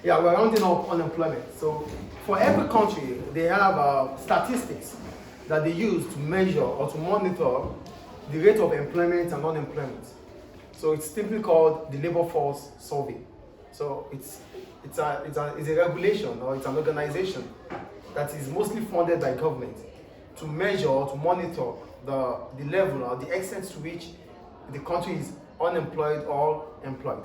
Yeah, we're rounding up unemployment. So for every country, they have statistics that they use to measure or to monitor the rate of employment and unemployment. So it's simply called the labor force survey. So it's a regulation, or it's an organization that is mostly funded by government to measure or to monitor the level or the extent to which the country is unemployed or employed.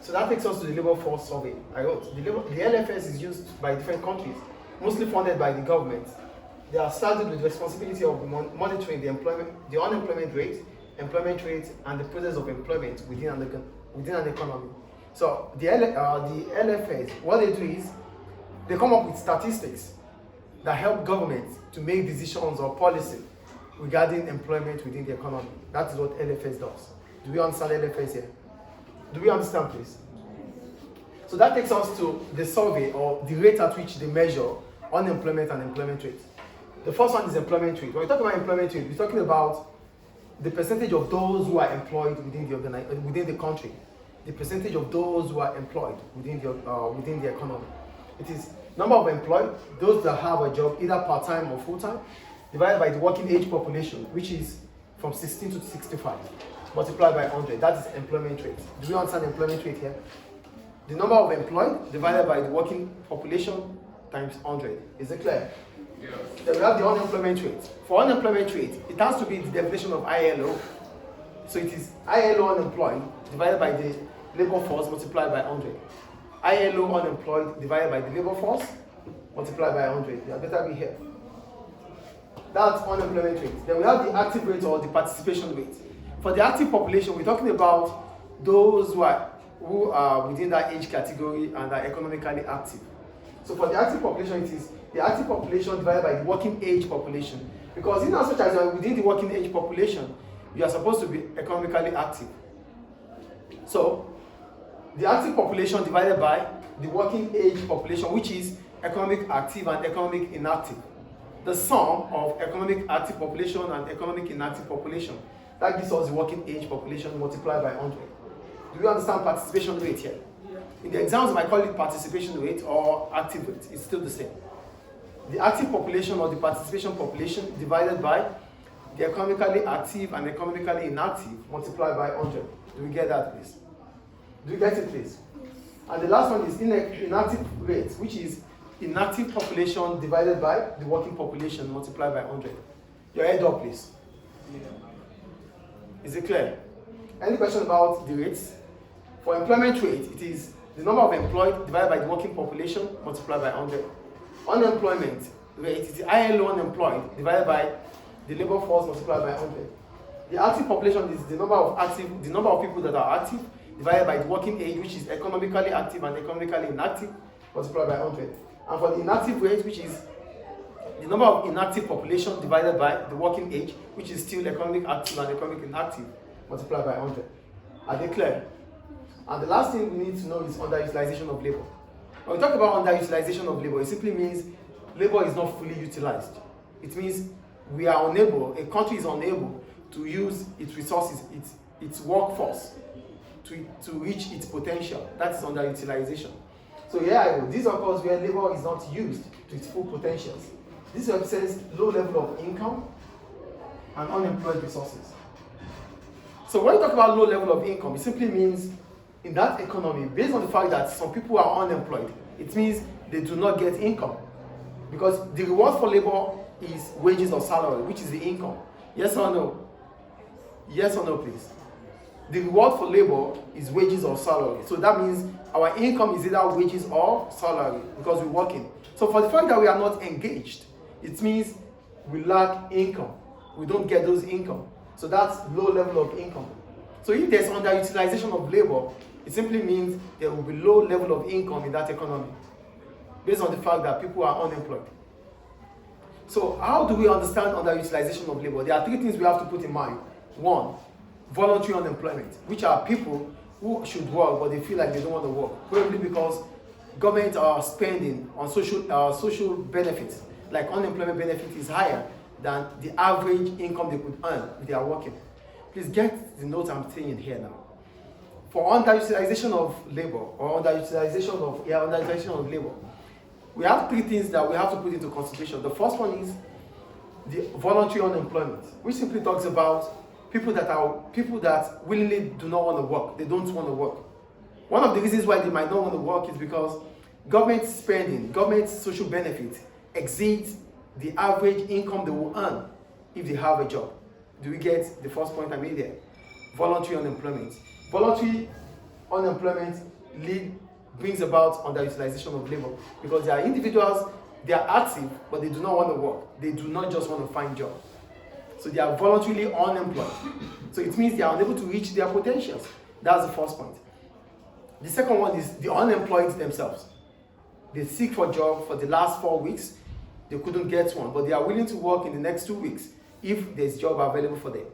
So that takes us to the labor force survey. I wrote the LFS is used by different countries, mostly funded by the government. They are started with responsibility of monitoring the unemployment rate, employment rate, and the process of employment within an economy. So the LFS, what they do is they come up with statistics that help government to make decisions or policy regarding employment within the economy. That is what LFS does. Do we understand LFS here? Do we understand, please? So that takes us to the survey, or the rate at which they measure unemployment and employment rate. The first one is employment rate. When we talk about employment rate, we're talking about the percentage of those who are employed within the country. The percentage of those who are employed within the economy. It is number of employed, those that have a job, either part-time or full-time, divided by the working age population, which is from 16 to 65, multiplied by 100. That is employment rate. Do we understand employment rate here? The number of employed divided by the working population times 100. Is it clear? Yes. Then we have the unemployment rate. For unemployment rate, it has to be the definition of ILO. So it is ILO unemployed divided by the labor force multiplied by 100. ILO unemployed divided by the labor force multiplied by 100. You better be here. That's unemployment rate. Then we have the active rate, or the participation rate. For the active population, we're talking about those who are within that age category and are economically active. So for the active population, it is the active population divided by the working age population. Because in as such as you are within the working age population, you are supposed to be economically active. So the active population divided by the working age population, which is economic active and economic inactive. The sum of economic active population and economic inactive population, that gives us the working age population multiplied by 100. Do you understand participation rate here? Yeah. In the exams, we might call it participation rate or active rate. It's still the same. The active population or the participation population divided by the economically active and economically inactive multiplied by 100. Do we get that, please? Do you get it, please? And the last one is inactive rate, which is inactive population divided by the working population multiplied by 100. Your head up, please. Yeah. Is it clear? Any question about the rates? For employment rate, it is the number of employed divided by the working population multiplied by 100. Unemployment rate is the ILO unemployed divided by the labor force multiplied by 100. The active population is the number of people that are active divided by the working age, which is economically active and economically inactive, multiplied by 100. And for the inactive rate, which is the number of inactive population divided by the working age, which is still economic active and economic inactive, multiplied by 100. Are they clear? And the last thing we need to know is underutilization of labor. When we talk about underutilization of labor, it simply means labor is not fully utilized. It means we are unable, a country is unable to use its resources, its workforce to reach its potential. That is underutilization. So here I go. This occurs where labor is not used to its full potentials. This represents low level of income and unemployed resources. So when you talk about low level of income, it simply means in that economy, based on the fact that some people are unemployed, it means they do not get income. Because the reward for labor is wages or salary, which is the income. Yes or no? Yes or no, please? The reward for labor is wages or salary. So that means our income is either wages or salary because we're working. So for the fact that we are not engaged, it means we lack income. We don't get those income. So that's low level of income. So if there's underutilization of labor, it simply means there will be low level of income in that economy based on the fact that people are unemployed. So how do we understand underutilization of labor? There are three things we have to put in mind. One, voluntary unemployment, which are people who should work but they feel like they don't want to work, probably because government are spending on social benefits, like unemployment benefit is higher than the average income they could earn if they are working. Please get the note I'm saying here now. for underutilization of labor or underutilization of labor, we have three things that we have to put into consideration. The first one is the voluntary unemployment, which simply talks about people that willingly do not want to work. They don't want to work. One of the reasons why they might not want to work is because government spending, government social benefits exceeds the average income they will earn if they have a job. Do we get the first point I made there? Voluntary unemployment. Voluntary unemployment brings about underutilization of labor because there are individuals, they are active, but they do not want to work. They do not just want to find jobs. So they are voluntarily unemployed. So it means they are unable to reach their potentials. That's the first point. The second one is the unemployed themselves. They seek for a job for the last 4 weeks. They couldn't get one, but they are willing to work in the next 2 weeks if there's a job available for them.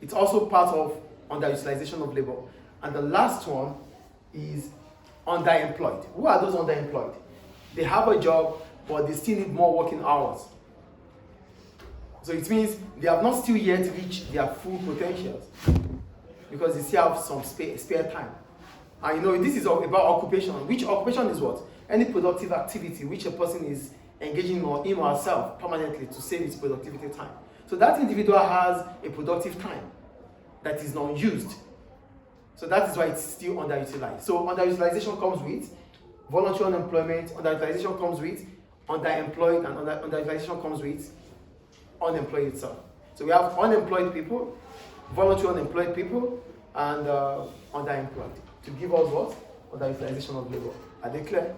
It's also part of underutilization of labor. And the last one is underemployed. Who are those underemployed? They have a job, but they still need more working hours. So it means they have not still yet reached their full potentials because they still have some spare time. And this is about occupation. Which occupation is what? Any productive activity which a person is engaging in him or herself permanently to save its productivity time. So that individual has a productive time that is not used. So that is why it's still underutilized. So underutilization comes with voluntary unemployment, underutilization comes with underemployed, and underutilization comes with unemployed itself. So we have unemployed people, voluntary unemployed people, and underemployed. To give us what? Underutilization of labor. Are they clear?